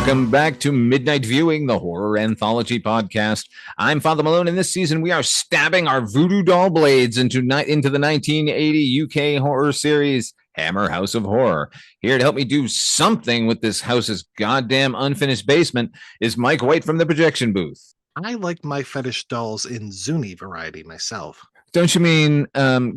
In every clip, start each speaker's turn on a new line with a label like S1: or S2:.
S1: Welcome back to Midnight Viewing, the horror anthology podcast. I'm Father Malone, and this season we are stabbing our voodoo doll blades into the 1980 UK horror series, Hammer House of Horror. Here to help me do something with this house's goddamn unfinished basement is Mike White from the projection booth.
S2: I like my fetish dolls in Zuni variety myself.
S1: Don't you mean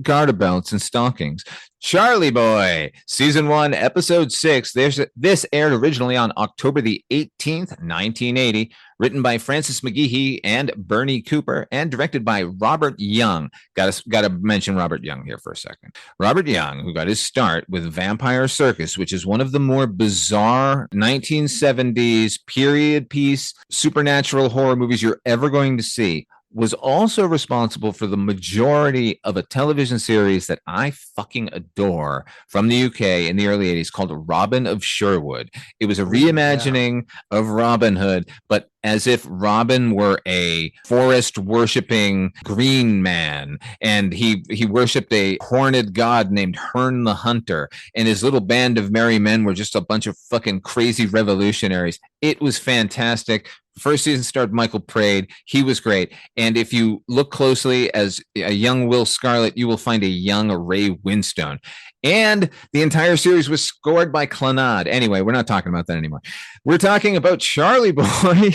S1: garter belts and stockings? Charlie Boy, Season 1, Episode 6. This aired originally on October the 18th, 1980, written by Francis McGehee and Bernie Cooper, and directed by Robert Young. Got to mention Robert Young here for a second. Robert Young, who got his start with Vampire Circus, which is one of the more bizarre 1970s period piece supernatural horror movies you're ever going to see, was also responsible for the majority of a television series that I fucking adore from the UK in the early 80s called Robin of Sherwood. It was a reimagining of Robin Hood, but as if Robin were a forest worshipping green man, and he worshipped a horned god named Herne the Hunter, and his little band of merry men were just a bunch of fucking crazy revolutionaries. It was fantastic. First season starred Michael Praed. He was great. And if you look closely as a young Will Scarlet, you will find a young Ray Winstone. And the entire series was scored by Clannad. Anyway, we're not talking about that anymore. We're talking about Charlie Boy,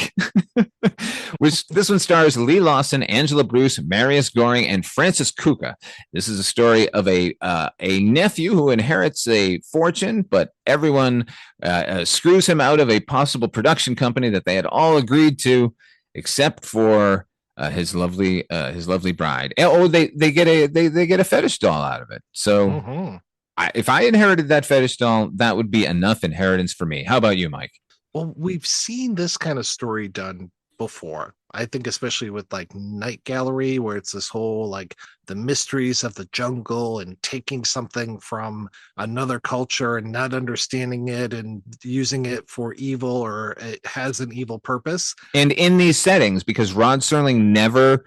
S1: which this one stars Lee Lawson, Angela Bruce, Marius Goring, and Francis Kuka. This is a story of a nephew who inherits a fortune, but everyone screws him out of a possible production company that they had all agreed to, except for his lovely bride. Oh, they get a fetish doll out of it. So if I inherited that fetish doll, that would be enough inheritance for me. How about you, Mike?
S2: Well, we've seen this kind of story done before. I think especially with like Night Gallery, where it's this whole like the mysteries of the jungle and taking something from another culture and not understanding it and using it for evil, or it has an evil purpose.
S1: And in these settings, because Rod Serling never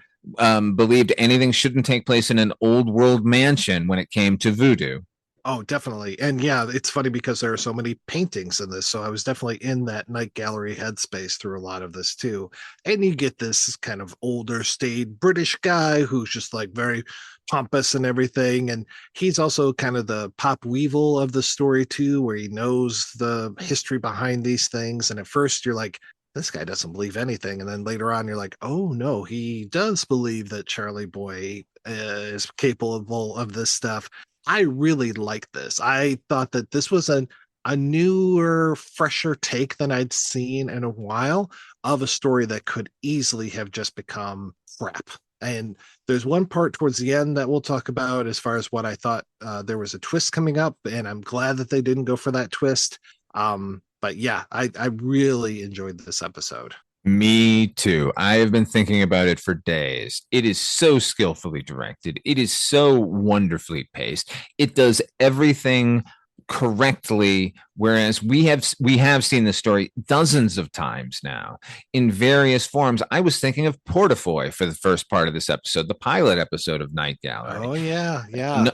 S1: believed anything shouldn't take place in an old world mansion when it came to voodoo.
S2: Oh, definitely. And yeah, it's funny because there are so many paintings in this. So I was definitely in that Night Gallery headspace through a lot of this too. And you get this kind of older, staid British guy who's just like very pompous and everything. And he's also kind of the Pop Weevil of the story too, where he knows the history behind these things. And at first you're like, this guy doesn't believe anything. And then later on, you're like, oh no, he does believe that Charlie Boy is capable of this stuff. I really like this. I thought that this was a newer, fresher take than I'd seen in a while of a story that could easily have just become crap. And there's one part towards the end that we'll talk about as far as what I thought there was a twist coming up, and I'm glad that they didn't go for that twist. But yeah, I really enjoyed this episode.
S1: Me too. I have been thinking about it for days. It is so skillfully directed. It is so wonderfully paced. It does everything correctly, whereas we have seen this story dozens of times now in various forms. I was thinking of Portafoy for the first part of this episode, the pilot episode of Night Gallery.
S2: Oh yeah.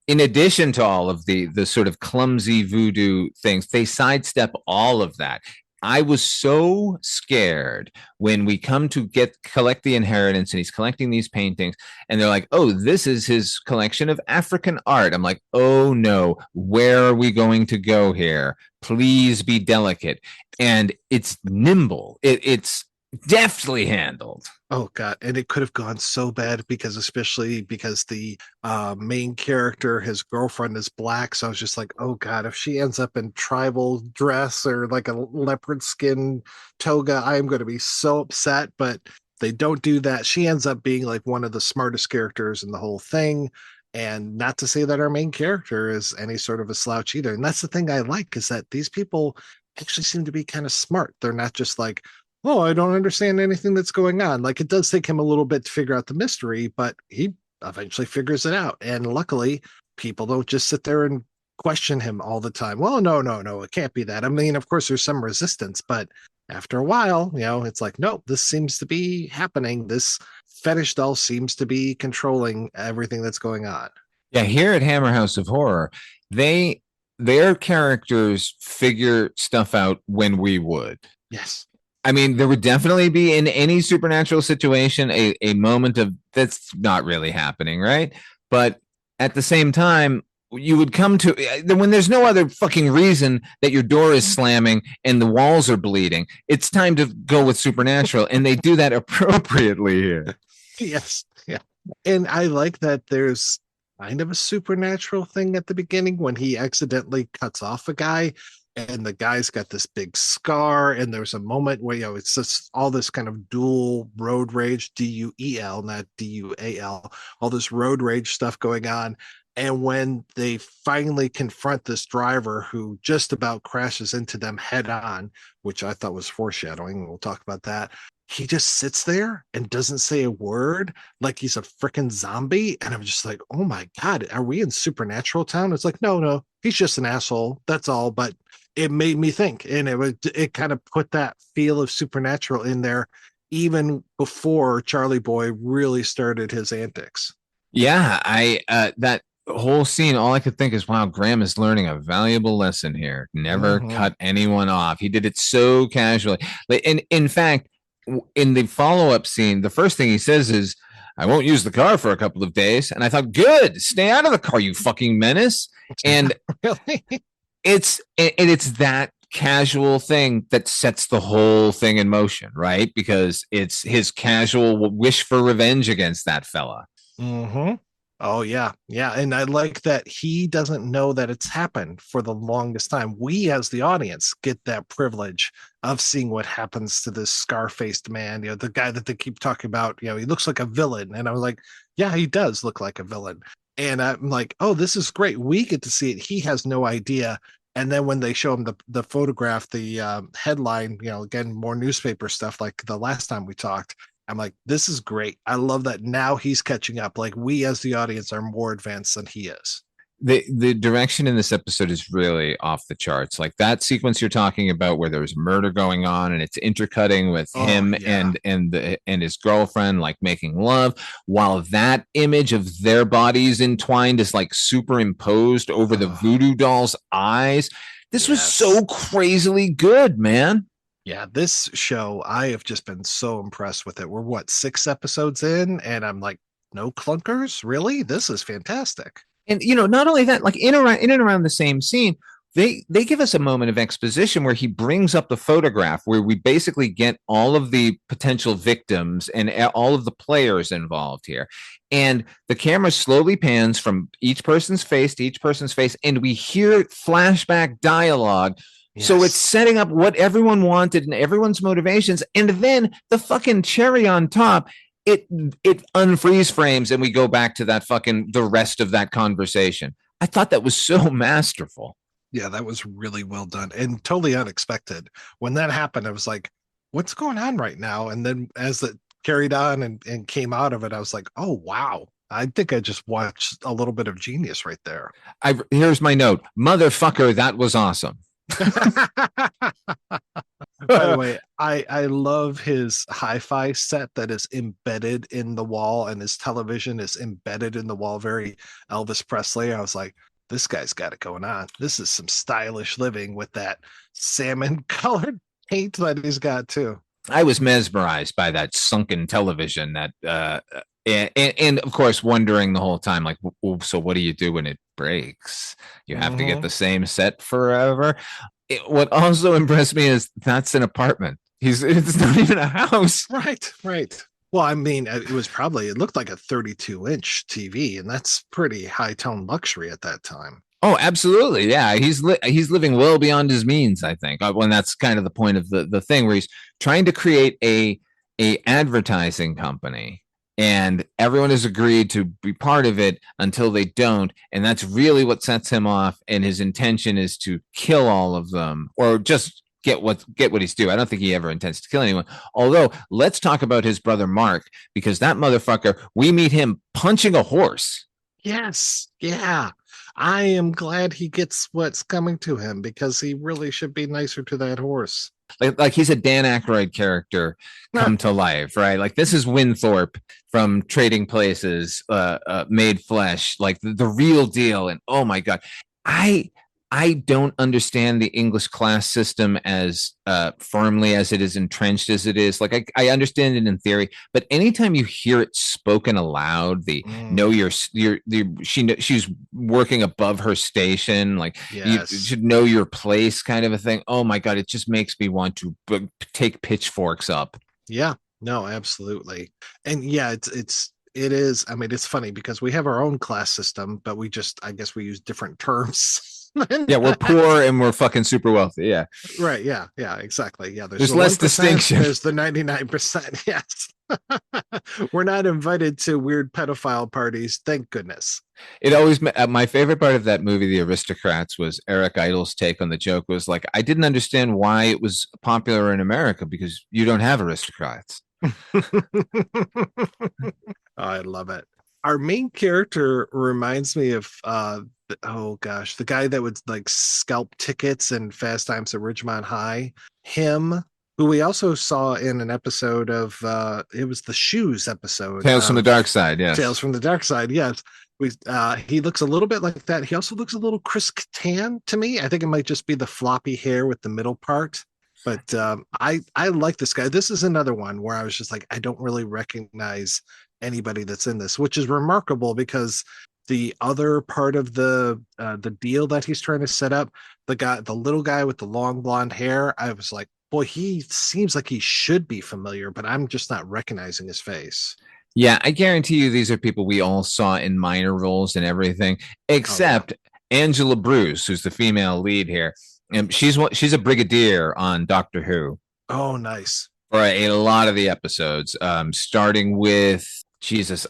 S1: In addition to all of the sort of clumsy voodoo things, they sidestep all of that. I was so scared when we come to collect the inheritance and he's collecting these paintings and they're like, oh, this is his collection of African art. I'm like, oh no, where are we going to go here? Please be delicate. And it's nimble. It's deftly handled.
S2: Oh god, and it could have gone so bad especially because the main character, his girlfriend, is black. So I was just like, oh god, if she ends up in tribal dress or like a leopard skin toga, I am going to be so upset. But they don't do that. She ends up being like one of the smartest characters in the whole thing. And not to say that our main character is any sort of a slouch either. And that's the thing I like, is that these people actually seem to be kind of smart. They're not just like, oh, I don't understand anything that's going on. Like, it does take him a little bit to figure out the mystery, but he eventually figures it out. And luckily, people don't just sit there and question him all the time. Well, no, it can't be that. I mean, of course, there's some resistance, but after a while, it's like, no, this seems to be happening. This fetish doll seems to be controlling everything that's going on.
S1: Yeah, here at Hammer House of Horror, their characters figure stuff out when we would.
S2: Yes.
S1: I mean, there would definitely be in any supernatural situation a moment of that's not really happening, right? But at the same time, you would come to when there's no other fucking reason that your door is slamming and the walls are bleeding. It's time to go with supernatural, and they do that appropriately here.
S2: Yes. Yeah. And I like that there's kind of a supernatural thing at the beginning when he accidentally cuts off a guy and the guy's got this big scar. And there's a moment where, it's just all this kind of dual road rage, DUEL, not DUAL, all this road rage stuff going on. And when they finally confront this driver who just about crashes into them head on, which I thought was foreshadowing, we'll talk about that. He just sits there and doesn't say a word like he's a freaking zombie. And I'm just like, oh my God, are we in supernatural town? It's like, no, no, he's just an asshole. That's all. But it made me think. And it kind of put that feel of supernatural in there even before Charlie Boy really started his antics.
S1: Yeah, I that whole scene, all I could think is, wow, Graham is learning a valuable lesson here. Never
S2: Mm-hmm.
S1: cut anyone off. He did it so casually. And in fact, in the follow-up scene, the first thing he says is, I won't use the car for a couple of days. And I thought, good, stay out of the car, you fucking menace. And
S2: Really?
S1: it's that casual thing that sets the whole thing in motion, right? Because it's his casual wish for revenge against that fella.
S2: Mm-hmm. Oh yeah, yeah, and I like that he doesn't know that it's happened for the longest time. We, as the audience, get that privilege of seeing what happens to this scar-faced man. The guy that they keep talking about. He looks like a villain, and I was like, yeah, he does look like a villain. And I'm like, oh, this is great. We get to see it. He has no idea. And then when they show him the photograph, the headline, again, more newspaper stuff like the last time we talked. I'm like, this is great. I love that now he's catching up. Like we as the audience are more advanced than he is.
S1: The direction in this episode is really off the charts. Like that sequence you're talking about, where there's murder going on and it's intercutting with
S2: Oh
S1: him
S2: yeah.
S1: and his girlfriend like making love, while that image of their bodies entwined is like superimposed over the
S2: Oh,
S1: voodoo doll's eyes. This was
S2: yes.
S1: so crazily good, man.
S2: Yeah, this show, I have just been so impressed with it. We're what, 6 episodes in, and I'm like, no clunkers? Really? This is fantastic.
S1: And not only that, like in and around the same scene, they give us a moment of exposition where he brings up the photograph where we basically get all of the potential victims and all of the players involved here. And the camera slowly pans from each person's face to each person's face, and we hear flashback dialogue. So it's
S2: Yes.
S1: setting up what everyone wanted and everyone's motivations. And then the fucking cherry on top, it unfreeze frames and we go back to that fucking the rest of that conversation. I thought that was so masterful.
S2: Yeah, that was really well done and totally unexpected. When that happened, I was like, what's going on right now? And then as it carried on and came out of it, I was like, oh, wow. I think I just watched a little bit of genius right there.
S1: Here's my note. Motherfucker, that was awesome.
S2: By the way, I love his hi-fi set that is embedded in the wall, and his television is embedded in the wall. Very Elvis Presley. I was like, this guy's got it going on. This is some stylish living with that salmon colored paint that he's got too.
S1: I was mesmerized by that sunken television that and of course wondering the whole time, like, so what do you do when it breaks? You have to get
S2: Mm-hmm.
S1: the same set forever. What also impressed me is that's an apartment. It's not even a house.
S2: Right, right. Well, I mean, it looked like a 32-inch TV, and that's pretty high tone luxury at that time.
S1: Oh, absolutely. Yeah, he's living well beyond his means, I think. When that's kind of the point of the thing where he's trying to create a advertising company and everyone has agreed to be part of it until they don't, and that's really what sets him off, and his intention is to kill all of them or just get what he's due. I don't think he ever intends to kill anyone. Although, let's talk about his brother Mark, because that motherfucker, we meet him punching a horse.
S2: Yes, yeah. I am glad he gets what's coming to him because he really should be nicer to that horse.
S1: Like he's a Dan Aykroyd character come to life, right? Like this is Winthorpe from Trading Places, made flesh, like the real deal. And oh my god, I I don't understand the English class system as firmly as it is entrenched as it is. Like I understand it in theory, but anytime you hear it spoken aloud, the know
S2: Mm,
S1: she's working above her station, like you
S2: yes.
S1: should know your place, kind of a thing. Oh my god, it just makes me want to take pitchforks up.
S2: Yeah. No, absolutely. And yeah, it is. I mean, it's funny because we have our own class system, but I guess we use different terms.
S1: Yeah, we're poor and we're fucking super wealthy. Yeah,
S2: Right. Yeah. Yeah. Exactly. Yeah. There's
S1: there's
S2: the
S1: less
S2: 1%,
S1: distinction.
S2: there's the 99%. Yes. We're not invited to weird pedophile parties. Thank goodness.
S1: It always my favorite part of that movie, The Aristocrats, was Eric Idle's take on the joke. Was like, I didn't understand why it was popular in America because you don't have aristocrats.
S2: I love it. Our main character reminds me of oh gosh, the guy that would like scalp tickets in Fast Times at Ridgemont High. Him, who we also saw in an episode of it was the Shoes episode
S1: Tales from the
S2: of
S1: Dark Side.
S2: Tales
S1: Yes,
S2: from the Dark Side. Yes. He looks a little bit like that. He also looks a little Chris Kattan to me. I think it might just be the floppy hair with the middle part. But I like this guy. This is another one where I was just like, I don't really recognize anybody that's in this, which is remarkable because the other part of the deal that he's trying to set up, the little guy with the long blonde hair, I was like, boy, he seems like he should be familiar, but I'm just not recognizing his face.
S1: yeah, I guarantee you these are people we all saw in minor roles and everything,
S2: Oh yeah.
S1: except Angela Bruce, who's the female lead here. And she's a brigadier on Doctor Who
S2: Oh, nice.
S1: for a lot of the episodes, starting with Jesus.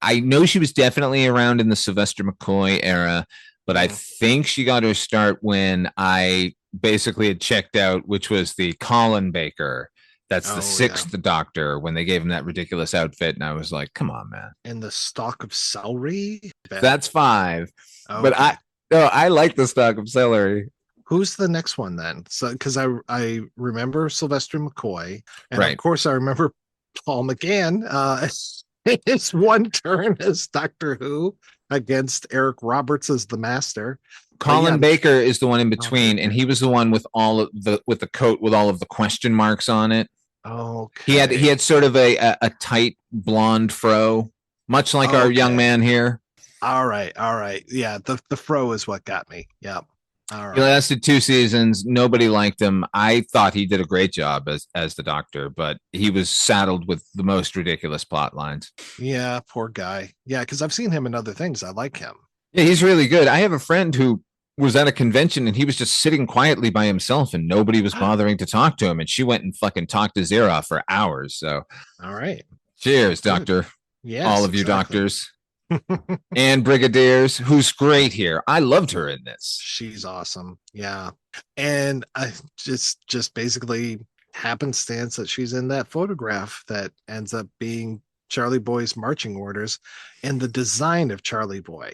S1: I know she was definitely around in the Sylvester McCoy era, but I
S2: Mhm.
S1: think she got her start when I basically had checked out, which was the Colin Baker. That's the
S2: Oh yeah.
S1: sixth Doctor when they gave him that ridiculous outfit, and I was like, "Come on, man,
S2: And the stalk of celery. Bet.
S1: that's five." But
S2: Okay.
S1: I like the stock of celery.
S2: Who's the next one then? So, because I remember Sylvester McCoy, and of
S1: Right,
S2: course I remember Paul McGann. His one turn as Doctor Who against Eric Roberts as the Master. But yeah,
S1: Colin Baker is the one in
S2: oh
S1: between, and
S2: Baker.
S1: he was the one with all of the coat with all of the question marks on it. He
S2: Okay.
S1: had sort of a tight blonde fro, much like our young
S2: Okay.
S1: man here.
S2: All right. All right. Yeah, the fro is what got me. Yep. All
S1: He
S2: right.
S1: lasted 2 seasons. Nobody liked him. I thought he did a great job as the Doctor, but he was saddled with the most ridiculous plot lines.
S2: Yeah, poor guy. Yeah, because I've seen him in other things. I like him.
S1: Yeah, he's really good. I have a friend who was at a convention and he was just sitting quietly by himself and nobody was bothering to talk to him. And she went and fucking talked his ear off for hours. So
S2: All right. Well,
S1: cheers,
S2: good.
S1: Doctor. All
S2: Yes,
S1: of you
S2: exactly.
S1: doctors and brigadiers, who's great here. I loved her in this.
S2: She's awesome. Yeah. And I just basically happenstance that she's in that photograph that ends up being Charlie Boy's marching orders and the design of Charlie Boy.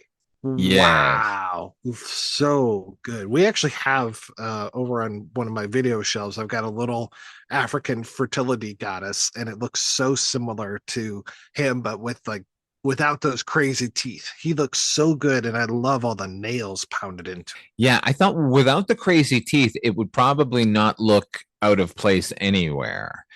S1: Yeah.
S2: Wow. So good. We actually have over on one of my video shelves, I've got a little African fertility goddess, and it looks so similar to him, but with like without those crazy teeth. He looks so good, and I love all the nails pounded into.
S1: Yeah. I thought without the crazy teeth, it would probably not look out of place anywhere.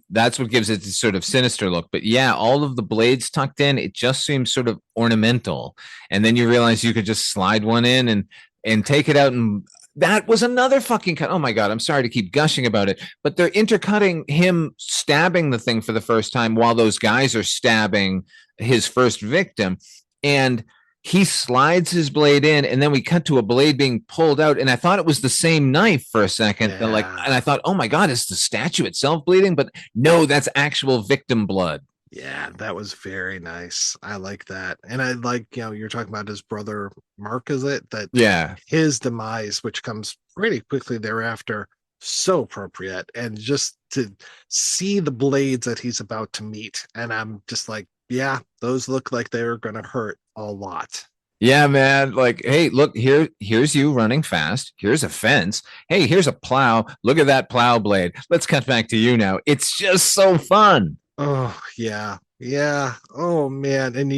S1: That's what gives it this sort of sinister look. But yeah, all of the blades tucked in, it just seems sort of ornamental. And then you realize you could just slide one in and take it out. And that was another fucking cut. Oh my God, I'm sorry to keep gushing about it, but they're intercutting him stabbing the thing for the first time while those guys are stabbing his first victim. And he slides his blade in, and then we cut to a blade being pulled out. And I thought it was the same knife for a second. And
S2: Yeah.
S1: I thought, oh my God, is the statue itself bleeding? But no, that's actual victim blood.
S2: Yeah, that was very nice. I like that. And I like, you're talking about his brother Mark, is it? That
S1: Yeah.
S2: his demise, which comes pretty quickly thereafter, so appropriate. And just to see the blades that he's about to meet. And I'm just like, yeah, those look like they're gonna hurt a lot.
S1: Yeah, man. Like, hey, look, here's you running fast. Here's a fence. Hey, here's a plow. Look at that plow blade. Let's cut back to you now. It's just so fun.
S2: Oh yeah, yeah. Oh man, and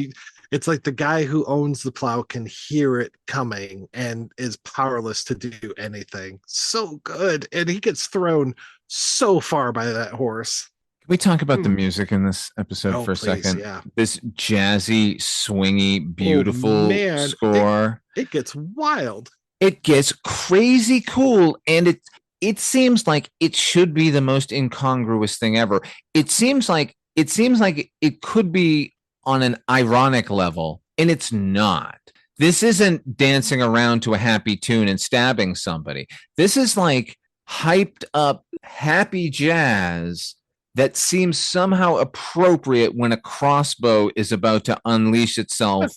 S2: It's like the guy who owns the plow can hear it coming and is powerless to do anything. So good. And he gets thrown so far by that horse.
S1: Can we talk about the
S2: Hmm.
S1: music in this episode
S2: Oh,
S1: for a
S2: please.
S1: second?
S2: Yeah.
S1: This jazzy, swingy,
S2: Oh,
S1: beautiful
S2: man.
S1: score.
S2: It gets wild.
S1: It gets crazy cool, and it seems like it should be the most incongruous thing ever. It seems like it could be on an ironic level, and it's not. This isn't dancing around to a happy tune and stabbing somebody. This is like hyped up happy jazz that seems somehow appropriate when a crossbow is about to unleash itself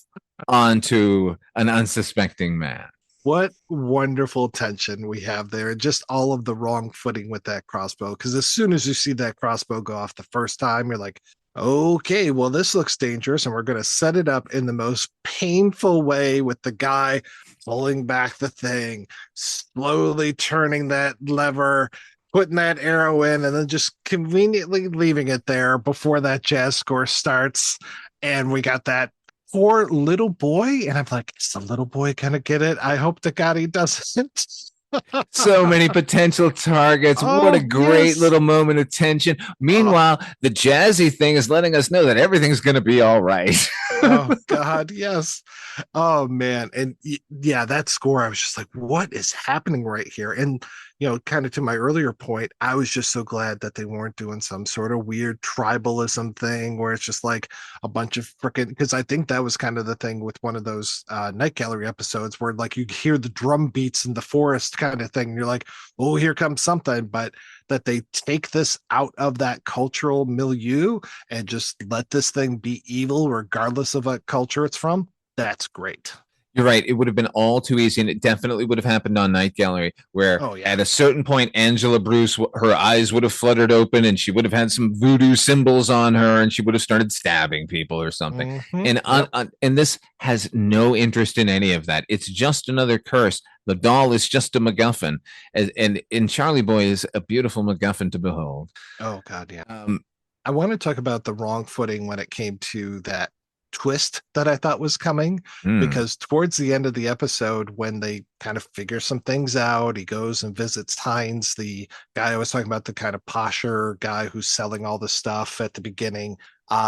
S1: onto an unsuspecting man.
S2: What wonderful tension we have there. Just all of the wrong footing with that crossbow. Because as soon as you see that crossbow go off the first time, you're like, okay, well, this looks dangerous. And we're going to set it up in the most painful way with the guy pulling back the thing, slowly turning that lever, putting that arrow in, and then just conveniently leaving it there before that jazz score starts. And we got that poor little boy. And I'm like, is the little boy gonna get it? I hope to God he doesn't.
S1: So many potential targets. What a
S2: Oh,
S1: great
S2: yes.
S1: little moment of tension.
S2: Oh,
S1: Meanwhile, the jazzy thing is letting us know that everything's going to be all right.
S2: oh God, yes. Oh man. And yeah, that score, I was just like, what is happening right here? And kind of to my earlier point, I was just so glad that they weren't doing some sort of weird tribalism thing where it's just like a bunch of freaking, because I think that was kind of the thing with one of those night gallery episodes where like you hear the drum beats in the forest kind of thing, and you're like, oh, here comes something. But that they take this out of that cultural milieu and just let this thing be evil regardless of what culture it's from, that's great.
S1: You're right. It would have been all too easy, and it definitely would have happened on Night Gallery, where
S2: Oh yeah.
S1: at a certain point, Angela Bruce, her eyes would have fluttered open, and she would have had some voodoo symbols on her, and she would have started stabbing people or something. And
S2: Yep.
S1: and this has no interest in any of that. It's just another curse. The doll is just a MacGuffin, and Charlie Boy is a beautiful MacGuffin to behold.
S2: Oh God, yeah.
S1: Um,
S2: I want to talk about the wrong footing when it came to that twist that I thought was coming,
S1: hmm.
S2: because towards the end of the episode, when they kind of figure some things out, he goes and visits Hines, the guy I was talking about, the kind of posher guy who's selling all the stuff at the beginning.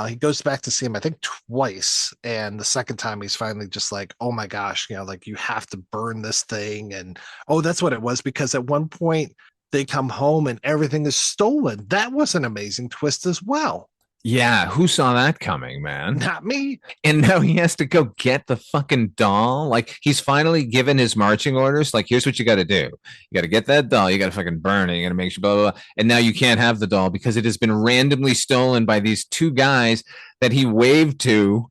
S2: He goes back to see him, I think, twice. And the second time, he's finally just like, oh my gosh, like you have to burn this thing. And oh, that's what it was. Because at one point, they come home and everything is stolen. That was an amazing twist as well.
S1: Yeah, who saw that coming, man?
S2: Not me.
S1: And now he has to go get the fucking doll. Like he's finally given his marching orders. Like, here's what you got to do. You got to get that doll. You got to fucking burn it. You got to make sure blah, blah, blah. And now you can't have the doll because it has been randomly stolen by these two guys that he waved to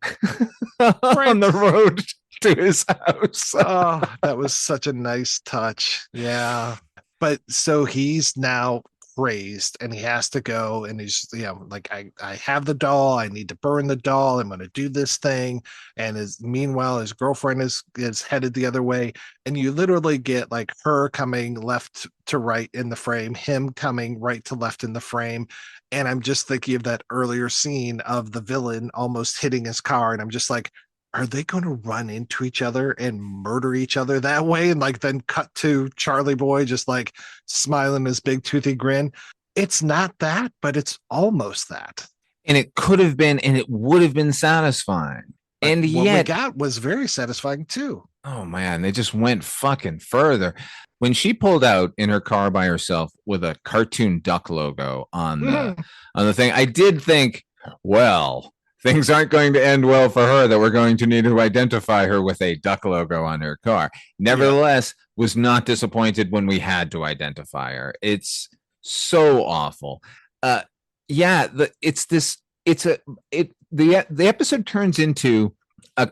S1: on
S2: Right.
S1: the road to his house.
S2: Oh, that was such a nice touch. Yeah. But so he's now crazed and he has to go and he's like I have the doll, I need to burn the doll, I'm going to do this thing. And meanwhile his girlfriend is headed the other way, and you literally get like her coming left to right in the frame, him coming right to left in the frame. And I'm just thinking of that earlier scene of the villain almost hitting his car, and I'm just like, are they going to run into each other and murder each other that way? And like then cut to Charlie Boy just like smiling his big toothy grin. It's not that, but it's almost that.
S1: And it could have been, and it would have been satisfying.
S2: But
S1: And
S2: what we
S1: yet,
S2: got was very satisfying too.
S1: oh man, they just went fucking further. When she pulled out in her car by herself with a cartoon duck logo on the thing, I did think, well, things aren't going to end well for her that we're going to need to identify her with a duck logo on her car.
S2: Yep.
S1: Nevertheless, was not disappointed when we had to identify her. It's so awful. Uh yeah, the episode turns into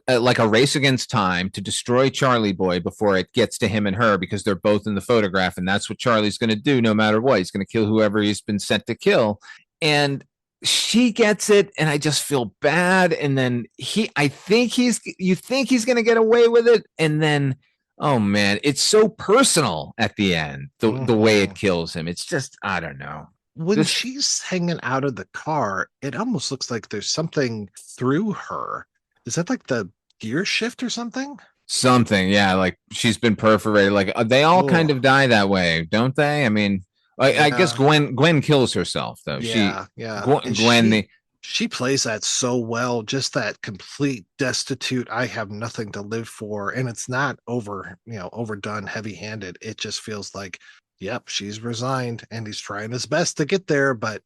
S1: like a race against time to destroy Charlie Boy before it gets to him and her, because they're both in the photograph, and that's what Charlie's going to do no matter what. He's going to kill whoever he's been sent to kill. And she gets it, and I just feel bad. And then you think he's going to get away with it, and then oh man, it's so personal at the end. The way it
S2: Mhm.
S1: kills him, it's just, I don't know.
S2: When
S1: Just
S2: she's hanging out of the car, it almost looks like there's something through her. Is that like the gear shift or something?
S1: Something, yeah, like she's been perforated. Like they all kind
S2: Oh,
S1: of die that way, don't they? I mean, I guess
S2: yeah.
S1: Gwen kills herself though.
S2: Yeah, yeah. And
S1: Gwen the
S2: she plays that so well, just that complete destitute, I have nothing to live for. And it's not overdone, heavy-handed. It just feels like, yep, she's resigned and he's trying his best to get there, but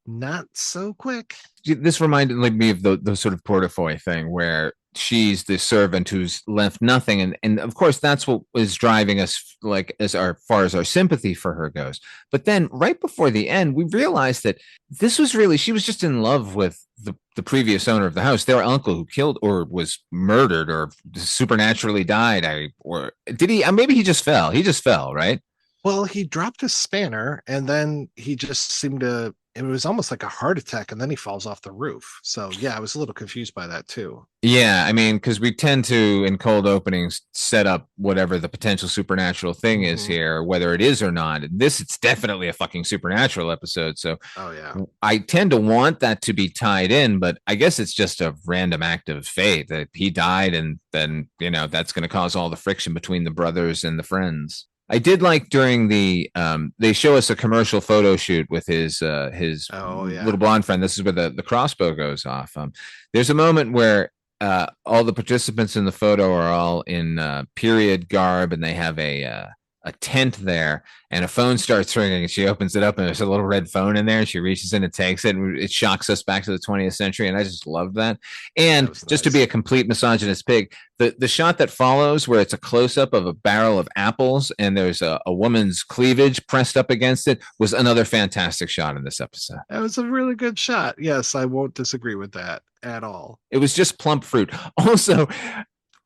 S2: not so quick.
S1: this reminded me of the sort of Portafoy thing where she's the servant who's left nothing, and of course that's what is driving us, like as far as our sympathy for her goes. But then right before the end we realized that this was really, she was just in love with the previous owner of the house, their uncle who killed or was murdered or supernaturally died. Or did he, maybe he just fell, right?
S2: Well, he dropped a spanner and then he just seemed to, it was almost like a heart attack and then he falls off the roof. So, yeah, I was a little confused by that too.
S1: Yeah, I mean, because we tend to, in cold openings, set up whatever the potential supernatural thing is
S2: Hmm.
S1: here, whether it is or not. This, it's definitely a fucking supernatural episode. So
S2: Oh, yeah.
S1: I tend to want that to be tied in, but I guess it's just a random act of fate that he died, and then, that's going to cause all the friction between the brothers and the friends. I did like during they show us a commercial photo shoot with his
S2: Oh,
S1: little
S2: yeah.
S1: blonde friend. This is where the crossbow goes off. There's a moment where all the participants in the photo are all in period garb, and they have a tent there, and a phone starts ringing, and she opens it up, and there's a little red phone in there, and she reaches in and takes it, and it shocks us back to the 20th century, and I just love that.
S2: That
S1: And
S2: was
S1: just to be
S2: nice.
S1: a complete misogynist pig, the shot that follows, where it's a close up of a barrel of apples, and there's a woman's cleavage pressed up against it, was another fantastic shot in this episode.
S2: That was a really good shot. Yes, I won't disagree with that at all.
S1: It was just plump fruit. Also,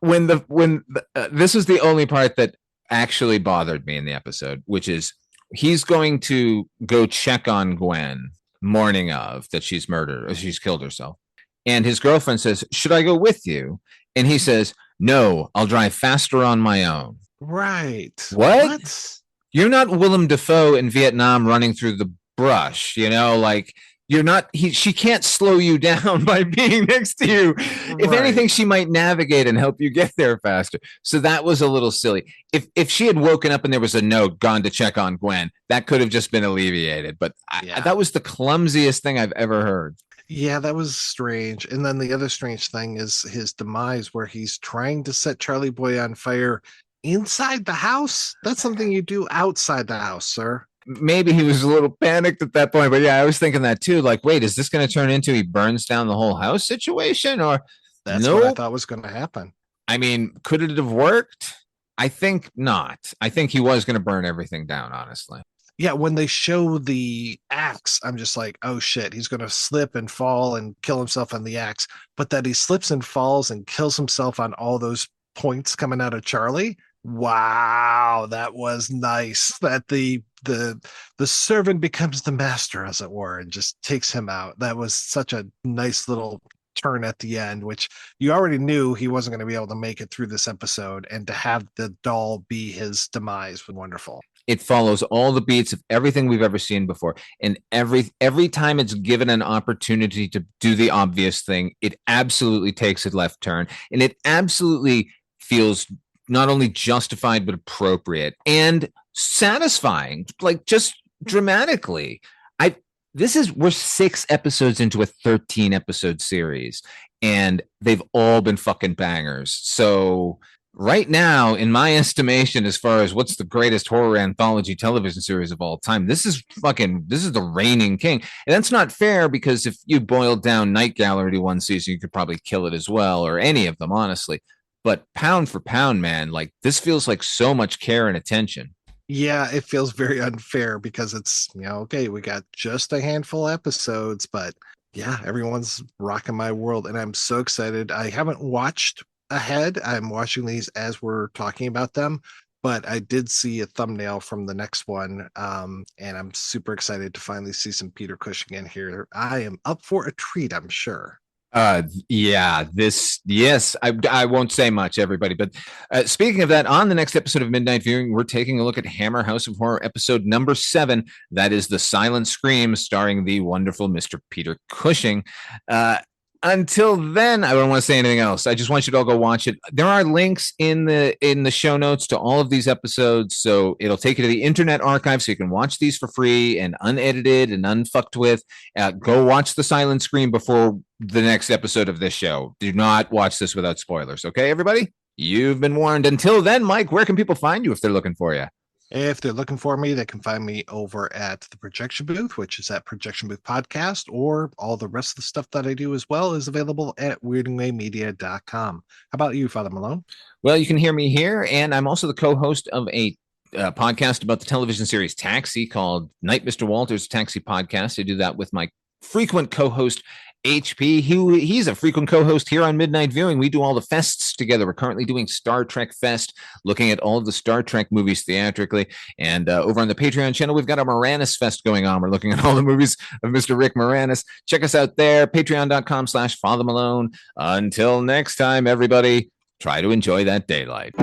S1: this was the only part that actually bothered me in the episode, which is he's going to go check on Gwen morning of that she's murdered or she's killed herself. And his girlfriend says, "Should I go with you?" And he says, "No, I'll drive faster on my own."
S2: Right.
S1: What?
S2: What?
S1: You're not Willem Dafoe in Vietnam running through the brush, like you're not, she can't slow you down by being next to you. If anything,
S2: Right.
S1: she might navigate and help you get there faster. So that was a little silly. If she had woken up and there was a note, "Gone to check on Gwen," that could have just been alleviated. But
S2: Yeah.
S1: that was the clumsiest thing I've ever heard.
S2: Yeah, that was strange. And then the other strange thing is his demise, where he's trying to set Charlie Boy on fire inside the house. That's something you do outside the house, sir.
S1: Maybe he was a little panicked at that point, but yeah, I was thinking that too. Like, wait, is this going to turn into he burns down the whole house situation, or
S2: That's what I
S1: nope?
S2: thought was going to happen.
S1: I mean, could it have worked? I think not. I think he was going to burn everything down, honestly.
S2: Yeah, when they show the axe, I'm just like, oh shit, he's going to slip and fall and kill himself on the axe. But that he slips and falls and kills himself on all those points coming out of Charlie. Wow, that was nice. That the servant becomes the master, as it were, and just takes him out. That was such a nice little turn at the end, which you already knew he wasn't going to be able to make it through this episode, and to have the doll be his demise was wonderful.
S1: It follows all the beats of everything we've ever seen before, and every time it's given an opportunity to do the obvious thing, it absolutely takes a left turn, and it absolutely feels not only justified but appropriate and satisfying, like just dramatically. I we're 6 episodes into a 13 episode series, and they've all been fucking bangers. So right now, in my estimation, as far as what's the greatest horror anthology television series of all time, this is the reigning king. And that's not fair, because if you boiled down Night Gallery to one season, you could probably kill it as well, or any of them, honestly. But pound for pound, man, like this feels like so much care and attention.
S2: Yeah, it feels very unfair because it's, okay, we got just a handful of episodes, but yeah, everyone's rocking my world and I'm so excited. I haven't watched ahead. I'm watching these as we're talking about them, but I did see a thumbnail from the next one. And I'm super excited to finally see some Peter Cushing in here. I am up for a treat, I'm sure.
S1: Yeah, yes, I won't say much, everybody, but speaking of that, on the next episode of Midnight Viewing, we're taking a look at Hammer House of Horror episode number 7. That is The Silent Scream, starring the wonderful Mr. Peter Cushing. Uh, Until then, I don't want to say anything else. I just want you to all go watch it. There are links in the show notes to all of these episodes, so it'll take you to the Internet Archive, so you can watch these for free and unedited and unfucked with. Go watch the silent screen before the next episode of this show. Do not watch this without spoilers, okay, everybody? You've been warned. Until then, Mike, where can people find you if they're looking for you?
S2: If they're looking for me, they can find me over at the Projection Booth, which is at Projection Booth Podcast, or all the rest of the stuff that I do as well is available at weirdingwaymedia.com. How about you, Father Malone?
S1: Well, you can hear me here, and I'm also the co-host of a podcast about the television series Taxi called Night Mr. Walters Taxi Podcast. I do that with my frequent co-host HP. He's a frequent co-host here on Midnight Viewing. We do all the fests together. We're currently doing Star Trek Fest, looking at all of the Star Trek movies theatrically. And over on the Patreon channel, we've got a Moranis Fest going on. We're looking at all the movies of Mr. Rick Moranis. Check us out there, patreon.com/Father Malone. Until next time, everybody, try to enjoy that daylight.